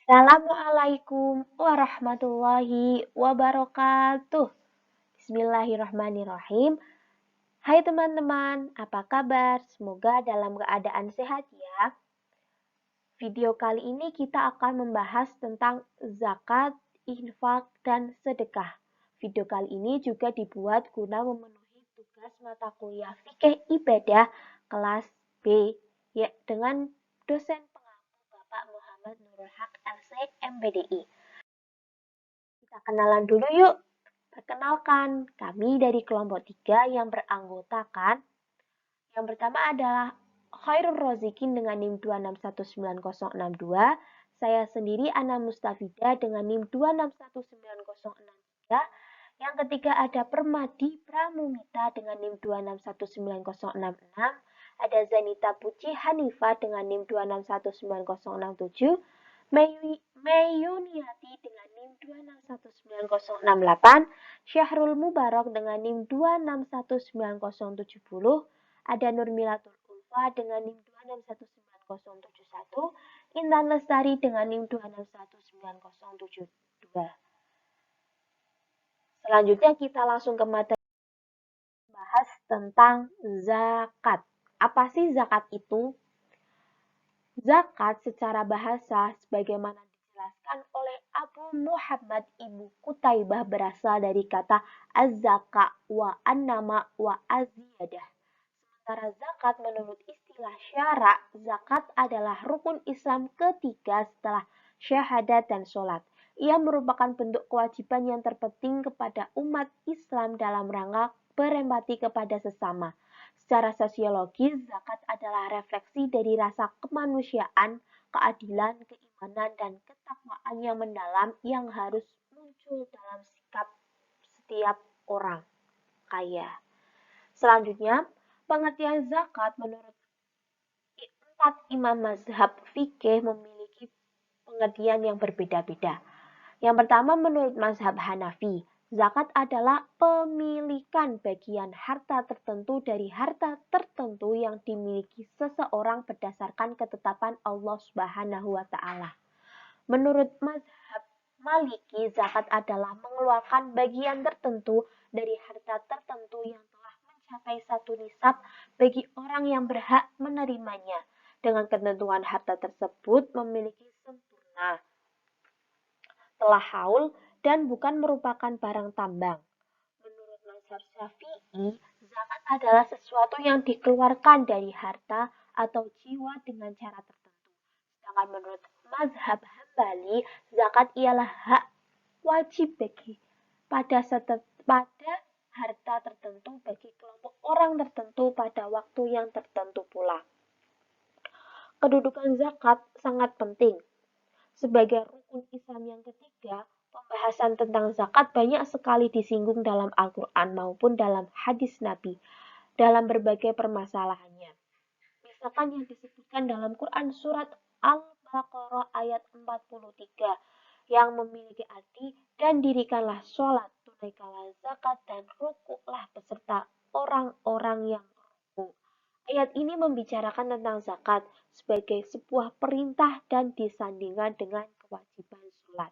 Assalamualaikum warahmatullahi wabarakatuh. Bismillahirrahmanirrahim. Hai teman-teman, apa kabar? Semoga dalam keadaan sehat ya. Video kali ini kita akan membahas tentang zakat, infak, dan sedekah. Video kali ini juga dibuat guna memenuhi tugas mata kuliah fikih ibadah kelas B ya, dengan dosen pengampu Bapak Muhammad Nurul Haq LC MBDI. Kita kenalan dulu yuk. Perkenalkan, kami dari kelompok 3 yang beranggotakan. Yang pertama adalah Khairul Rozikin dengan NIM 2619062. Saya sendiri Ana Mustafida dengan NIM 261903. Yang ketiga ada Permadi Pramumita dengan NIM 261966. Ada Zanita Puci Hanifa dengan NIM 261967. Mayuniati dengan NIM 261968, Syahrul Mubarak dengan NIM 261970, ada Nurmilatul Ulfa dengan NIM 261971, Intan Lestari dengan NIM 261972. Selanjutnya kita langsung ke materi bahas tentang zakat. Apa sih zakat itu? Zakat secara bahasa sebagaimana dijelaskan oleh Abu Muhammad Ibnu Qutaibah berasal dari kata az-zaka wa an-nama wa az-ziyadah. Sementara zakat menurut istilah syara, zakat adalah rukun Islam ketiga setelah syahadat dan sholat. Ia merupakan bentuk kewajiban yang terpenting kepada umat Islam dalam rangka berempati kepada sesama. Secara sosiologis, zakat adalah refleksi dari rasa kemanusiaan, keadilan, keimanan, dan ketakwaan yang mendalam yang harus muncul dalam sikap setiap orang kaya. Selanjutnya, pengertian zakat menurut 4 imam mazhab fikih memiliki pengertian yang berbeda-beda. Yang pertama menurut mazhab Hanafi, zakat adalah pemilikan bagian harta tertentu dari harta tertentu yang dimiliki seseorang berdasarkan ketetapan Allah Subhanahu wa taala. Menurut mazhab Maliki, zakat adalah mengeluarkan bagian tertentu dari harta tertentu yang telah mencapai satu nisab bagi orang yang berhak menerimanya, dengan ketentuan harta tersebut memiliki sempurna telah haul dan bukan merupakan barang tambang. Menurut mazhab Syafi'i, zakat adalah sesuatu yang dikeluarkan dari harta atau jiwa dengan cara tertentu. Sedangkan menurut mazhab Hambali, zakat ialah hak wajib bagi pada harta tertentu bagi kelompok orang tertentu pada waktu yang tertentu pula. Kedudukan zakat sangat penting. Sebagai rukun Islam yang ketiga, pembahasan tentang zakat banyak sekali disinggung dalam Al-Quran maupun dalam hadis Nabi dalam berbagai permasalahannya. Misalkan yang disebutkan dalam Quran surat Al-Baqarah ayat 43 yang memiliki arti dan dirikanlah sholat, tunaikanlah zakat dan rukuklah beserta orang-orang yang ruku. Ayat ini membicarakan tentang zakat sebagai sebuah perintah dan disandingkan dengan kewajiban sholat.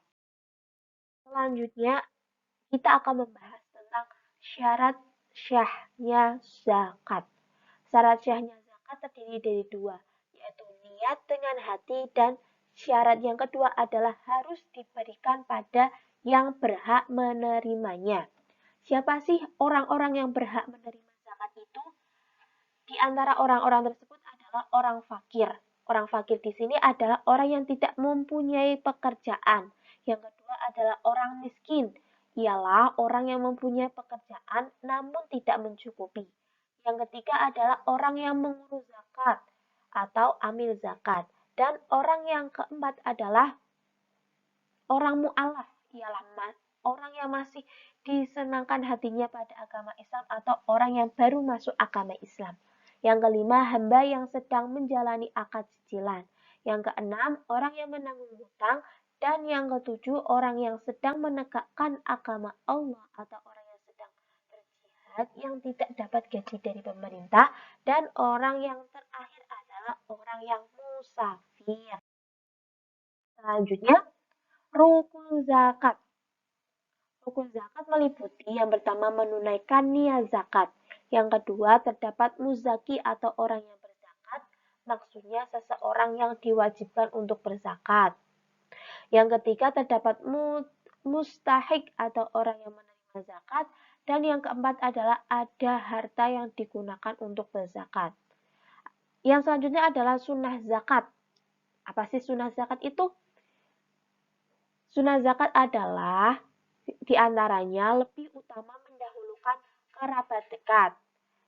Selanjutnya, kita akan membahas tentang syarat syahnya zakat. Syarat syahnya zakat terdiri dari dua, yaitu niat dengan hati dan syarat yang kedua adalah harus diberikan pada yang berhak menerimanya. Siapa sih orang-orang yang berhak menerima zakat itu? Di antara orang-orang tersebut adalah orang fakir. Orang fakir di sini adalah orang yang tidak mempunyai pekerjaan. Yang kedua adalah orang miskin. Ialah orang yang mempunyai pekerjaan namun tidak mencukupi. Yang ketiga adalah orang yang mengurus zakat atau amil zakat. Dan orang yang keempat adalah orang mu'alaf. Ialah orang yang masih disenangkan hatinya pada agama Islam atau orang yang baru masuk agama Islam. Yang kelima, hamba yang sedang menjalani akad cicilan. Yang keenam, orang yang menanggung hutang. Dan yang ketujuh, orang yang sedang menegakkan agama Allah atau orang yang sedang berjihad yang tidak dapat gaji dari pemerintah. Dan orang yang terakhir adalah orang yang musafir. Selanjutnya, rukun zakat. Rukun zakat meliputi yang pertama menunaikan niat zakat. Yang kedua terdapat muzaki atau orang yang berzakat, maksudnya seseorang yang diwajibkan untuk berzakat. Yang ketiga terdapat mustahik atau orang yang menerima zakat. Dan yang keempat adalah ada harta yang digunakan untuk berzakat. Yang selanjutnya adalah sunnah zakat. Apa sih sunnah zakat itu? Sunnah zakat adalah diantaranya lebih utama mendahulukan kerabat dekat.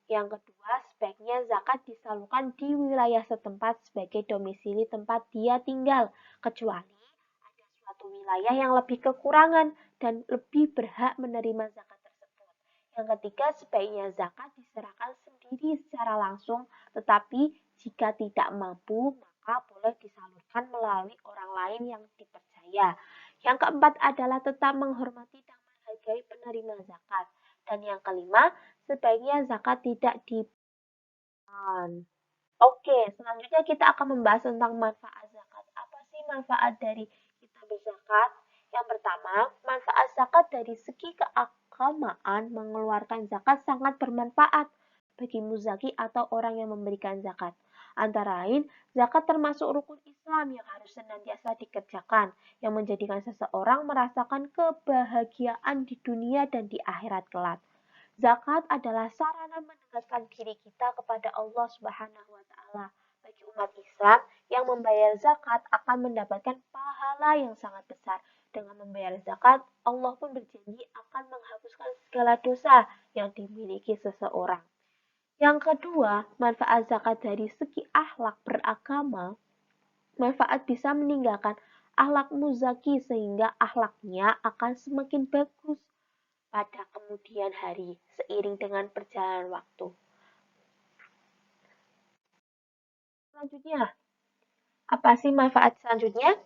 Yang kedua, sebaiknya zakat disalurkan di wilayah setempat sebagai domisili tempat dia tinggal, kecuali ada suatu wilayah yang lebih kekurangan dan lebih berhak menerima zakat tersebut. Yang ketiga, sebaiknya zakat diserahkan sendiri secara langsung, tetapi jika tidak mampu, maka boleh disalurkan melalui orang lain yang dipercaya. Yang keempat adalah tetap menghormati dan menghargai penerima zakat. Dan yang kelima, sebaiknya zakat tidak dipakan. Oke, selanjutnya kita akan membahas tentang manfaat zakat. Apa sih manfaat dari kita berzakat? Yang pertama, manfaat zakat dari segi keagamaan mengeluarkan zakat sangat bermanfaat bagi muzaki atau orang yang memberikan zakat. Antara lain, zakat termasuk rukun Islam yang harus senantiasa dikerjakan, yang menjadikan seseorang merasakan kebahagiaan di dunia dan di akhirat kelak. Zakat adalah sarana mendekatkan diri kita kepada Allah Subhanahu wa taala. Bagi umat Islam yang membayar zakat akan mendapatkan pahala yang sangat besar. Dengan membayar zakat, Allah pun berjanji akan menghapuskan segala dosa yang dimiliki seseorang. Yang kedua, manfaat zakat dari segi akhlak beragama, manfaat bisa meninggalkan akhlak muzaki sehingga akhlaknya akan semakin bagus pada kemudian hari seiring dengan perjalanan waktu. Selanjutnya, apa sih manfaat selanjutnya?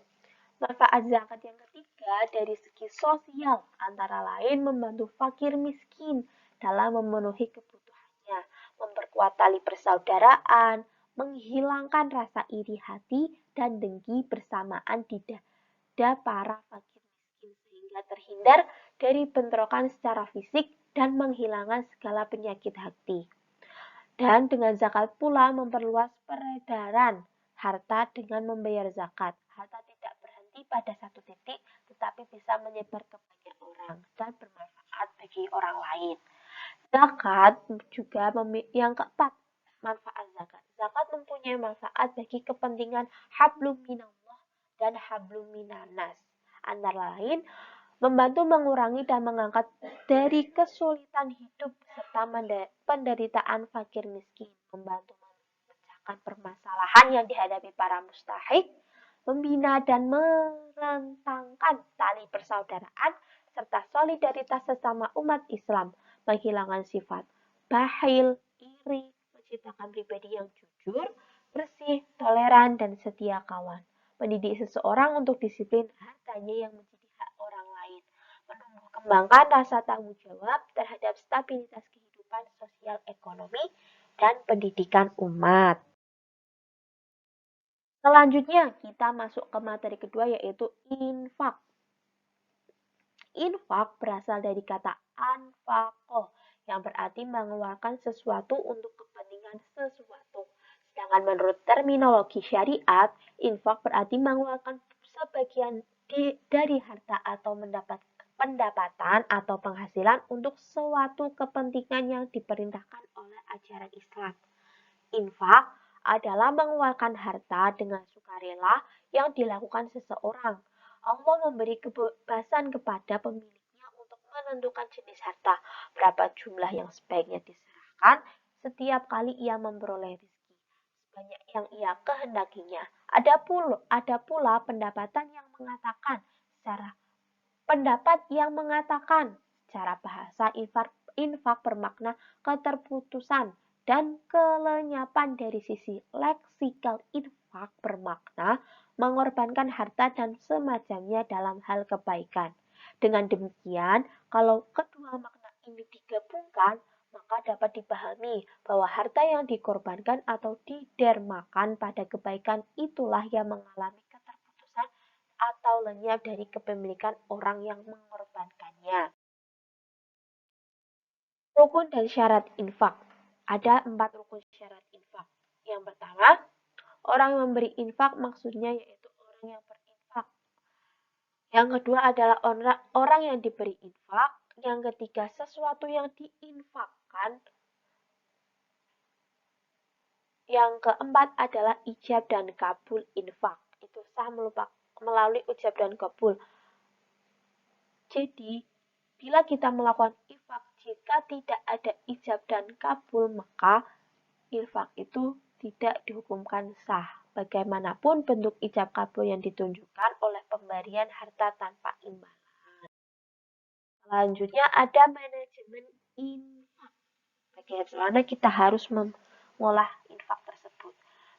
Manfaat zakat yang ketiga dari segi sosial antara lain membantu fakir miskin dalam memenuhi kebutuhannya, memperkuat tali persaudaraan, menghilangkan rasa iri hati dan dengki bersamaan di dada para fakir miskin sehingga terhindar dari bentrokan secara fisik dan menghilangkan segala penyakit hati. Dan dengan zakat pula memperluas peredaran harta dengan membayar zakat. Harta tidak berhenti pada satu titik, tetapi bisa menyebar ke banyak orang dan bermanfaat bagi orang lain. Zakat juga yang keempat, manfaat zakat. Zakat mempunyai manfaat bagi kepentingan hablum minallah dan hablum minanas. Antara lain, membantu mengurangi dan mengangkat dari kesulitan hidup serta penderitaan fakir miskin, membantu memecahkan permasalahan yang dihadapi para mustahik, membina dan merentangkan tali persaudaraan, serta solidaritas sesama umat Islam, menghilangkan sifat bakhil, iri, menciptakan pribadi yang jujur, bersih, toleran, dan setia kawan. Mendidik seseorang untuk disiplin hartanya yang menjadi hak orang lain. Menumbuh kembangkan rasa tanggung jawab terhadap stabilitas kehidupan sosial ekonomi dan pendidikan umat. Selanjutnya kita masuk ke materi kedua yaitu infak. Infak berasal dari kata anfaqoh yang berarti mengeluarkan sesuatu untuk kepentingan sesuatu. Sedangkan menurut terminologi syariat, infak berarti mengeluarkan sebagian dari harta atau mendapat pendapatan atau penghasilan untuk suatu kepentingan yang diperintahkan oleh ajaran Islam. Infak adalah mengeluarkan harta dengan sukarela yang dilakukan seseorang. Allah memberi kebebasan kepada pemiliknya untuk menentukan jenis harta, berapa jumlah yang sebaiknya diserahkan setiap kali ia memperoleh rezeki, sebanyak yang ia kehendakinya. Ada pula pendapat yang mengatakan secara bahasa infak bermakna keterputusan dan kelenyapan. Dari sisi leksikal, infak bermakna mengorbankan harta dan semacamnya dalam hal kebaikan. Dengan demikian, kalau kedua makna ini digabungkan, maka dapat dipahami bahwa harta yang dikorbankan atau didermakan pada kebaikan itulah yang mengalami keterputusan atau lenyap dari kepemilikan orang yang mengorbankannya. Rukun dan syarat infak. Ada 4 rukun syarat infak. Yang pertama, orang yang memberi infak maksudnya yaitu orang yang berinfak. Yang kedua adalah orang yang diberi infak. Yang ketiga, sesuatu yang diinfakkan. Yang keempat adalah ijab dan kabul infak. Itu sah melalui ijab dan kabul. Jadi, bila kita melakukan infak, jika tidak ada ijab dan kabul, maka infak itu tidak dihukumkan sah. Bagaimanapun bentuk ijab kabul yang ditunjukkan oleh pemberian harta tanpa imbalan. Selanjutnya ada manajemen infak. Bagaimana kita harus mengolah infak tersebut.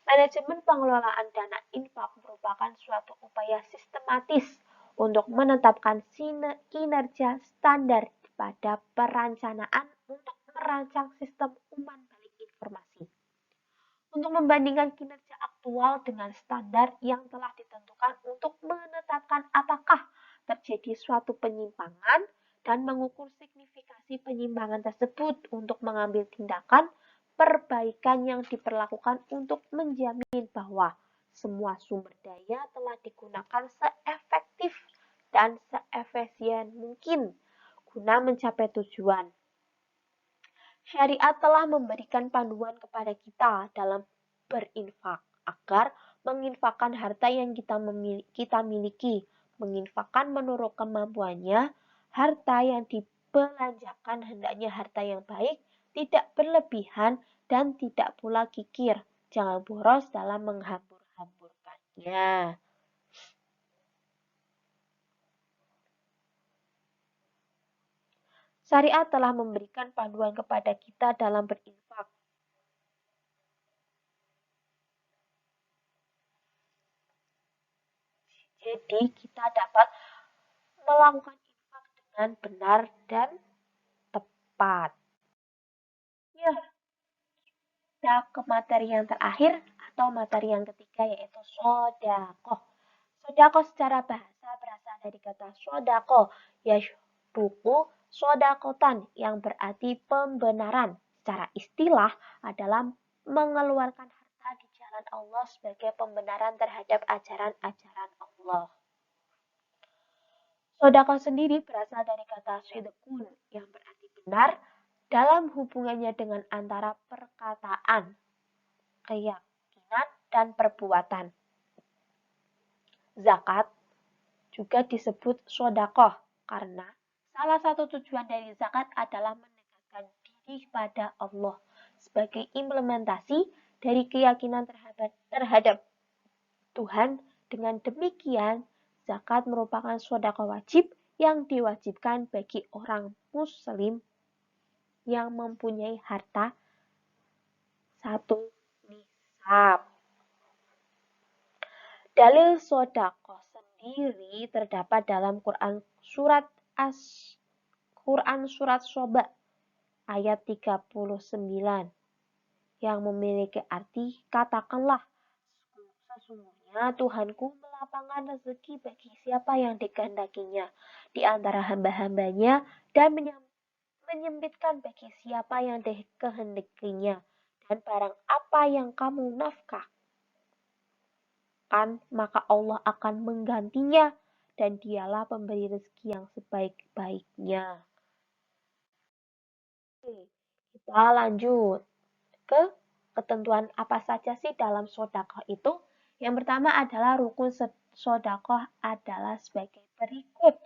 Manajemen pengelolaan dana infak merupakan suatu upaya sistematis untuk menetapkan kinerja standar pada perencanaan untuk merancang sistem umpan balik informasi. Untuk membandingkan kinerja aktual dengan standar yang telah ditentukan untuk menetapkan apakah terjadi suatu penyimpangan dan mengukur signifikasi penyimpangan tersebut untuk mengambil tindakan perbaikan yang diperlakukan untuk menjamin bahwa semua sumber daya telah digunakan seefektif dan seefisien mungkin guna mencapai tujuan. Syariat telah memberikan panduan kepada kita dalam berinfak agar menginfakkan harta yang kita miliki, menginfakkan menurut kemampuannya, harta yang dibelanjakan hendaknya harta yang baik, tidak berlebihan dan tidak pula kikir. Jangan boros dalam menghambur-hamburkannya. Syariat telah memberikan panduan kepada kita dalam berinfak. Jadi kita dapat melakukan infak dengan benar dan tepat. Ya, kita ke materi yang terakhir atau materi yang ketiga yaitu sodakoh. Sodakoh secara bahasa berasal dari kata sodako, yashduku sodakotan yang berarti pembenaran. Secara istilah adalah mengeluarkan harta di jalan Allah sebagai pembenaran terhadap ajaran-ajaran Allah. Sodakoh sendiri berasal dari kata sidqun yang berarti benar dalam hubungannya dengan antara perkataan, keyakinan, dan perbuatan. Zakat juga disebut sodakoh karena salah satu tujuan dari zakat adalah mendekatkan diri pada Allah sebagai implementasi dari keyakinan terhadap Tuhan. Dengan demikian, zakat merupakan sodakoh wajib yang diwajibkan bagi orang muslim yang mempunyai harta 1 nisab. Dalil sodakoh sendiri terdapat dalam Quran surat Soba ayat 39 yang memiliki arti katakanlah sesungguhnya Tuhanku melapangkan rezeki bagi siapa yang dikehendakinya di antara hamba-hambanya dan menyempitkan bagi siapa yang dikehendakinya dan barang apa yang kamu nafkahkan maka Allah akan menggantinya dan dialah pemberi rezeki yang sebaik-baiknya. Kita lanjut ke ketentuan apa saja sih dalam sodakoh itu. Yang pertama adalah rukun sodakoh adalah sebagai berikut.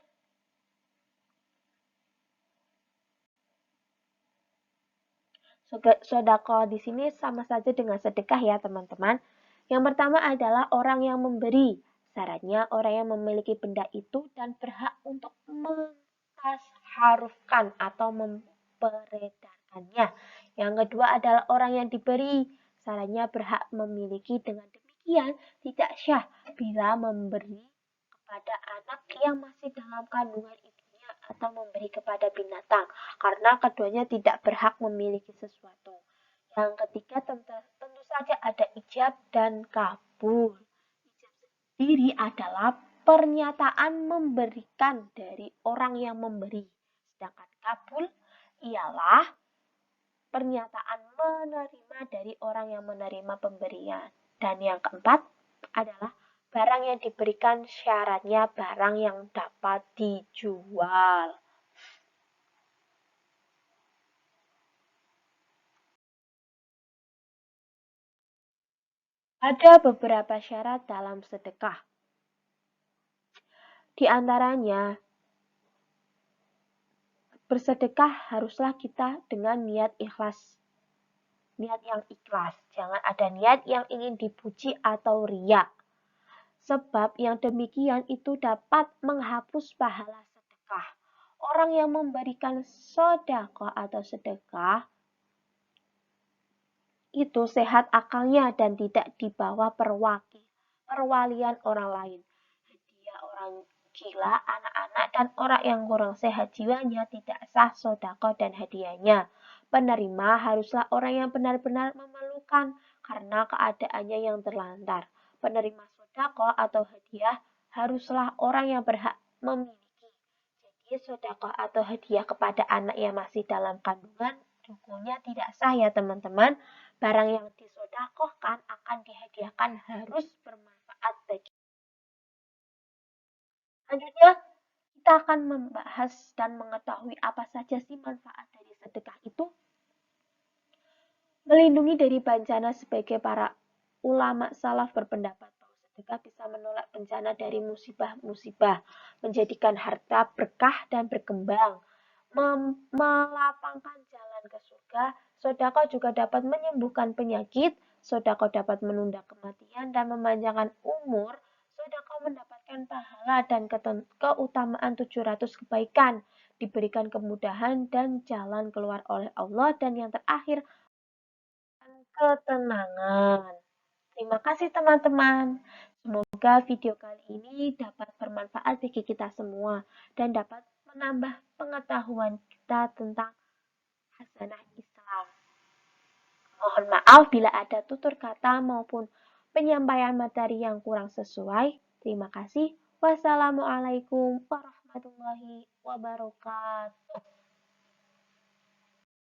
Sodakoh di sini sama saja dengan sedekah ya teman-teman. Yang pertama adalah orang yang memberi. Syaratnya orang yang memiliki benda itu dan berhak untuk mentasharufkan atau memperedarkannya. Yang kedua adalah orang yang diberi. Syaratnya berhak memiliki, dengan demikian tidak syah bila memberi kepada anak yang masih dalam kandungan ibunya atau memberi kepada binatang, karena keduanya tidak berhak memiliki sesuatu. Yang ketiga tentu saja ada ijab dan kabul. Ijab sendiri adalah pernyataan memberikan dari orang yang memberi. Sedangkan kabul ialah pernyataan menerima dari orang yang menerima pemberian. Dan yang keempat adalah barang yang diberikan syaratnya barang yang dapat dijual. Ada beberapa syarat dalam sedekah. Di antaranya, bersedekah haruslah kita dengan niat ikhlas. Niat yang ikhlas, jangan ada niat yang ingin dipuji atau riya. Sebab yang demikian itu dapat menghapus pahala sedekah. Orang yang memberikan sedekah atau sedekah itu sehat akalnya dan tidak dibawa perwalian orang lain. Dia orang gila, anak-anak, dan orang yang kurang sehat jiwanya tidak sah sedekah dan hadiahnya. Penerima haruslah orang yang benar-benar memerlukan karena keadaannya yang terlantar. Penerima sedekah atau hadiah haruslah orang yang berhak memiliki. Jadi sedekah atau hadiah kepada anak yang masih dalam kandungan hukumnya tidak sah ya teman-teman. Barang yang disedekahkan akan dihadiahkan harus bermanfaat bagi. Selanjutnya, kita akan membahas dan mengetahui apa saja sih manfaat dari sedekah itu. Melindungi dari bencana sebagai para ulama salaf berpendapat bahwa sedekah bisa menolak bencana dari musibah-musibah, menjadikan harta berkah dan berkembang, melapangkan jalan ke surga. Sedekah juga dapat menyembuhkan penyakit, sedekah dapat menunda kematian dan memanjangkan umur. Sedekah mendapatkan pahala dan keutamaan 700 kebaikan, diberikan kemudahan dan jalan keluar oleh Allah, dan yang terakhir ketenangan. Terima kasih teman-teman. Semoga video kali ini dapat bermanfaat bagi kita semua dan dapat menambah pengetahuan kita tentang hasanah Islam. Mohon maaf bila ada tutur kata maupun penyampaian materi yang kurang sesuai. Terima kasih. Wassalamualaikum warahmatullahi wabarakatuh.